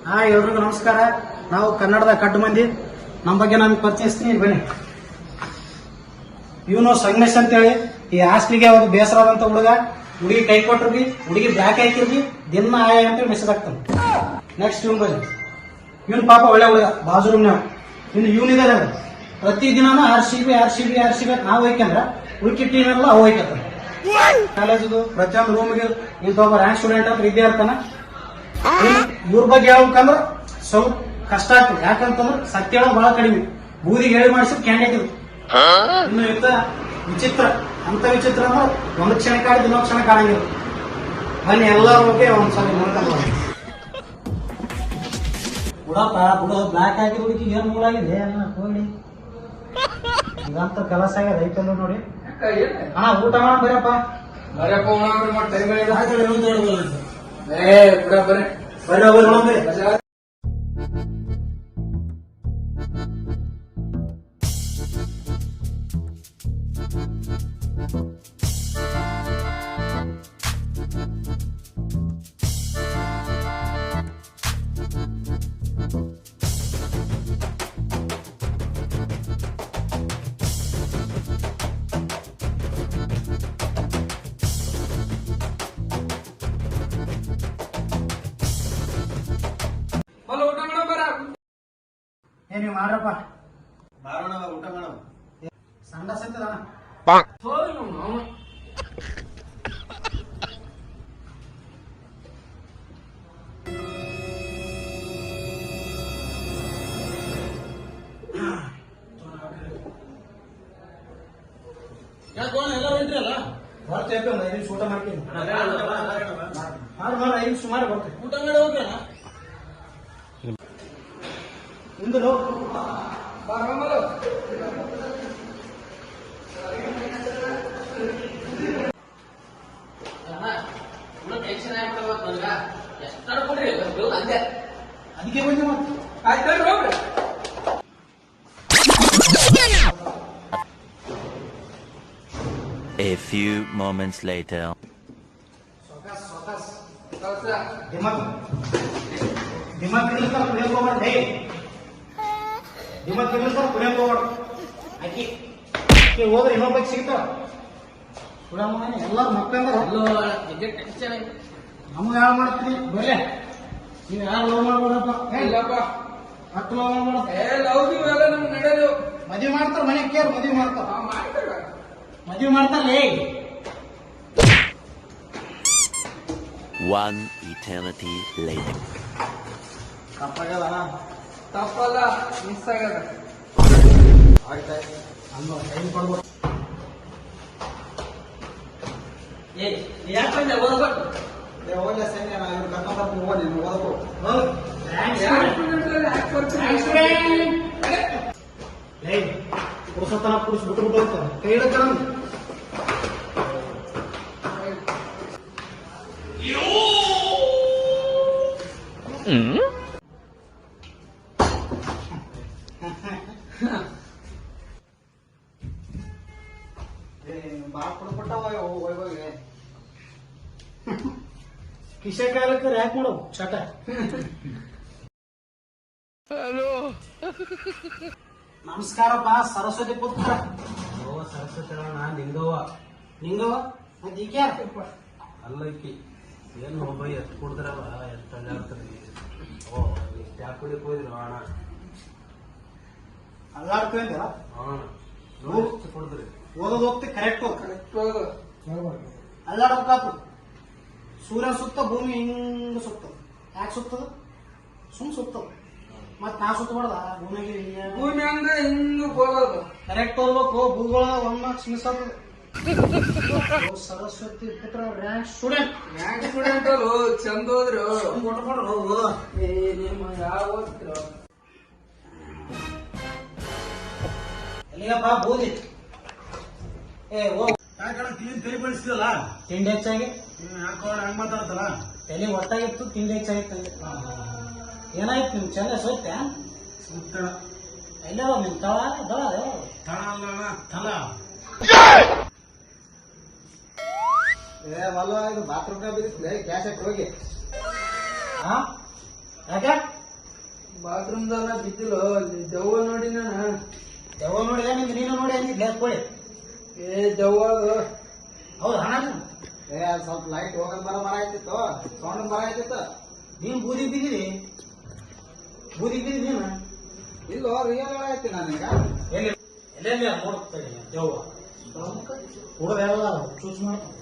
ಎಲ್ರಿಗೂ ನಮಸ್ಕಾರ. ನಾವು ಕನ್ನಡದ ಕಟ್ಟು ಮಂದಿ. ನಮ್ಮ ಬಗ್ಗೆ ನಮ್ಗೆ ಪರಿಚಯಿಸ್ತೀನಿ, ಬನ್ನಿ. ಇವನು ಸಂಗಮೇಶ್ ಅಂತೇಳಿ ಈ ಹಾಸ್ಟ್ಲಿಗೆ ಒಂದು ಬೇಸರವಾದಂತ ಹುಡುಗ. ಹುಡುಗಿ ಕೈ ಕೊಟ್ರಿ, ಹುಡುಗಿ ಬ್ಯಾಕ್ ಹಾಕಿರ್ಬಿ, ದಿನ ಆಯ ಅಂತೇಳಿ ಮೆಸೇಜ್ ಆಗ್ತಾನೆ. ನೆಕ್ಸ್ಟ್ ಇವನ್ ಬನ್ನಿ. ಇವನ್ ಪಾಪ ಒಳ್ಳೆ ಹುಡುಗ, ಬಾಜು ರೂಮ್ನ. ಇನ್ನು ಇವನಿದಾರೆ, ಪ್ರತಿದಿನ RCB ನಾವು ಹೋಯ್ಕಂದ್ರ ಉಳ್ಕಿ ಟೀಮ್ ಎಲ್ಲ ಅವು ಹೋಯ್ಕತ್ತಾನೆ. ಕಾಲೇಜದು ಪ್ರತಿಯೊಂದು ರೂಮ್ಗೆ ಇಂತ ಒಬ್ಬ ರ್ಯಾಂಕ್ ಸ್ಟೂಡೆಂಟ್ ಅಂತ ಇದ್ದೇ ಇರ್ತಾನ. ಇವ್ರ ಬಗ್ಗೆ ಹೇಳ್ಬೇಕಂದ್ರ ಸ್ವಲ್ಪ ಕಷ್ಟ ಆಗ್ತದೆ. ಯಾಕಂತಂದ್ರೆ ಸತ್ಯ ಹೇಳೋದು ಬಹಳ ಕಡಿಮೆ. ಬೂದಿಗೆ ಹೇಳಿ ಮಾಡಿಸಿದ್ ಕ್ಯಾಂಡಿಡೇಟ್ ಇದು. ಇನ್ನು ಇತ್ತ ವಿಚಿತ್ರ, ಅಂತ ವಿಚಿತ್ರ ಅಂದ್ರೆ ಒಂದು ಕ್ಷಣ ಕಾಡಿದ್ ಇನ್ನೊಂದು ಕ್ಷಣ ಕಾಣಂಗಿಲ್ಲ. ಬನ್ನಿ ಎಲ್ಲರ ಬಗ್ಗೆ ಒಂದ್ಸಲ ನೋಡ್ಕೊಂಡು ಬಿಡಪ್ಪ ಬಿಡು. ಬ್ಲಾಕ್ ಹಾಕಿ ಹುಡುಗಿ ಏನ್ ಮೂಲಾಗಿದೆ ಹೋಗಿ ಇದಂತ ಕೆಲಸ ಆಗ್ಯದ ಐತಲ್ಲ ನೋಡಿ. ಅಣ್ಣ ಊಟ ಮಾಡ ಬರಪ್ಪ ಬರ್ರಿ. ನೀವು ಮಾಡ್ರಪ್ಪ, ಊಟ ಮಾಡೋಣ. ಸಂಡ ಸಿಗ್ತದ ಎಲ್ಲ ಹೊಂಟ್ರಿ ಅಲ್ಲ, ಬರ್ತೇವೆ. ಒಂದು 5 ನಿಮಿಷ ಊಟ ಮಾಡ್ತೀನಿ. ಮಾಡಿ 5 ನಿಮಿಷ ಮಾಡಿ ಬರ್ತೇವೆ. ಊಟ ಮಾಡಿ ಹೋಗ್ಯಾನ ಇಂದು ಅದಕ್ಕೆ ಬಂದು A few moments later. ದಿಮಾಕ್ ಇರ್ಲಿಕ್ಕೆ ಕುಡಿಯಕ್ ಹೋಗ್ಬಾರ್ದು. ದಿಮಾಕ್ ಇರ್ಲಿಕ್ಕೆ ಕುಡಿಯಕ್ ಹೋಗ್ಬಾರ್ದು. ಆಕಿ ಹೋದ್ರೆ ಇನ್ನೊಬ್ಬ ಸಿಗ್ತಾವ. ಎಲ್ಲಾರು ಮಕ್ಕಳ ನಮ್ಗೆ ಯಾರು ಮಾಡ್ತೀರಿ ಬರ್ರಿ. ನೀವು ಯಾರು ಲವ್ ಮಾಡ್ಬೋದಪ್ಪ? ಹತ್ತು ಲವ್ ಮಾಡ್ಬೋದ? ಮದ್ವೆ ಮಾಡ್ತಾರ, ಮನೆ ಕೇರ್ ಮದ್ವೆ ಮಾಡ್ತಾರ, ಮದ್ವೆ ಮಾಡ್ತಾರಲ್ಲೇ. One eternity later. ತಪ್ಪಾಗದ ತಪ್ಪಲ್ಲ, ಮಿಸ್ ಆಗದ. ಆಯ್ತಾಯ್ತು, ಅಲ್ವಾ ಟೈಮ್ ಕೊಡ್ಬೋದು. ಯಾಕಂದ್ರೆ ಓದ್ಬೇಕು ಹೋಗ್ಲ ಸೈನ್ಯ ಇವ್ರು ಕರ್ಕೊಂಡ್ಬರ್ತೀನಿ. ಹೋಗಿ ನೀನು ಓದಬೇಕು. ಪುರುಷತನ ಪುರುಷ ಬಿಟ್ಟು ಹೋಗ್ತಾನೆ. ಕೈ ಹಿಡಕ್ಕೆ ಬಾಳ ಕೊಡ್ಬಿಟ್ಟ ಹೋಗಿ ಕಿಶೆ ಕಾಲಕ್ಕೆ ಯಾಕೆ ಮಾಡು ಚಟ. ನಮಸ್ಕಾರಪ್ಪ, ಸರಸ್ವತಿ ಪುತ್ರ. ಸರಸ್ವತಿ ನಾನು ನಿಂಗವ್ವ. ನಿಂಗವ್ವ ಮತ್ತೆ ಈಕೆ ಅಲ್ಲಕ್ಕಿ ಏನು ಒಬ್ಬ ಎಷ್ಟು ಕುಡಿದ್ರವ, ಎಷ್ಟು ಅಲ್ಲಾಡ್ತಾರೆ. ಎಷ್ಟು ಯಾಕೆ ಕುಡಿಕ್ ಹೋಯ್ದ್ರು ಅಣ್ಣ? ಅಲ್ಲಾಡ್ಕೊಂಡ ನೋಡಿ ಕುಡಿದ್ರಿ. ಓದೋದು ಹೋಗ್ತಿ ಕರೆಕ್ಟ್ ಅಲ್ಲಾಡ್ಬೇಕಾತು. ಸೂರ್ಯ ಸುತ್ತ ಭೂಮಿ ಹಿಂಗ ಸುತ್ತದ. ಯಾಕೆ ಸುತ್ತದ? ಸುಮ್ ಸುತ್ತದ. ಮತ್ ನಾ ಸುತ್ತಬಾರ್ದ ಭೂಮಿಗೆ? ಭೂಮಿ ಅಂದ್ರೆ ಹಿಂಗ ಹೋಗೋದು ಕರೆಕ್ಟ್ ಓದ್ಬೇಕು. ಭೂಗೋಳ 1 ಮಾರ್ಕ್ಸ್ ಮಿಸ್ ಆಗ್ತದೆ. ಸರಸ್ವತಿ ಪುತ್ರ ರ್ಯಾಂಕ್ ಸ್ಟೂಡೆಂಟ್. ಅಲ್ಲೋ ಚಂದ ಹೋದ್ರು. ಕೊಟ್ಕೊಡ್ರು ನಿಮ್ಮ ಯಾವ ಎಲ್ಲಿಗಪ್ಪ ಬೂದಿ? ತಲೆ ಬೆಳೆಸಿದಲ್ಲ, ತಿಂಡಿ ಹೆಚ್ಚಾಗಿ ಹಾಕೋಣ ಹಂಗ ಮಾತಾಡ್ತಲ್ಲ. ತಲೆ ಒಟ್ಟಾಗಿತ್ತು, ತಿಂಡಿ ಹೆಚ್ಚಾಗಿತ್ತು. ಏನಾಯ್ತು ನಿಮ್ ಚೆನ್ನ ಸೋತ್ಯ? ಸುತ್ತಣ ಎಲ್ಲ ನಿಮ್ ತಳ ದಳ ತಳ ಅಲ್ಲ ತಲ. ಇದು ಬಾತ್ರೂಮ್ ಬಿದ್ದಿತ್ತು, ಕ್ಯಾಶ್ ಹಾಕಿ ಹೋಗಿ. ಯಾಕೆ ಬಾತ್ರೂಮ್ದಾಗ ಬಿದ್ದಿಲ್ಲ ಅಲ್ಲಿ ದೆವ್ವ ನೋಡಿ ನಾನು. ದೆವ್ವ ನೋಡಿದೆ ನಿಂಗೆ ನೀನು ನೋಡಿ ಅಂದಿದ್ದೆ ಕೋಳಿ. ಏ ದೆವ್ವ ಅದು. ಹೌದು ಹಣ ಏ ಅದ್ ಸ್ವಲ್ಪ ಲೈಟ್ ಹೋಗದ್ ಬರ ಆಯ್ತಿತ್ತು, ಸೌಂಡ್ ಬರ ಆಯ್ತಿತ್ತು. ನೀನು ಬೂದಿಗೆ ಬಿದ್ದಿದಿ, ಬೂದಿಗೆ ಬಿದ್ದಿ ನೀನು. ಇಲ್ಲೋ ರಿಯಲ್ ಆಯ್ತಿ ನಾನೀಗ. ಎಲ್ಲಿ ಎಲ್ಲೆಲ್ಲಿ ನೋಡ್ತೇನೆ ದೆವ್ವ ಹುಡುಗ ಎಲ್ಲ ಚೂಸ್ ಮಾಡ್ತಾನೆ.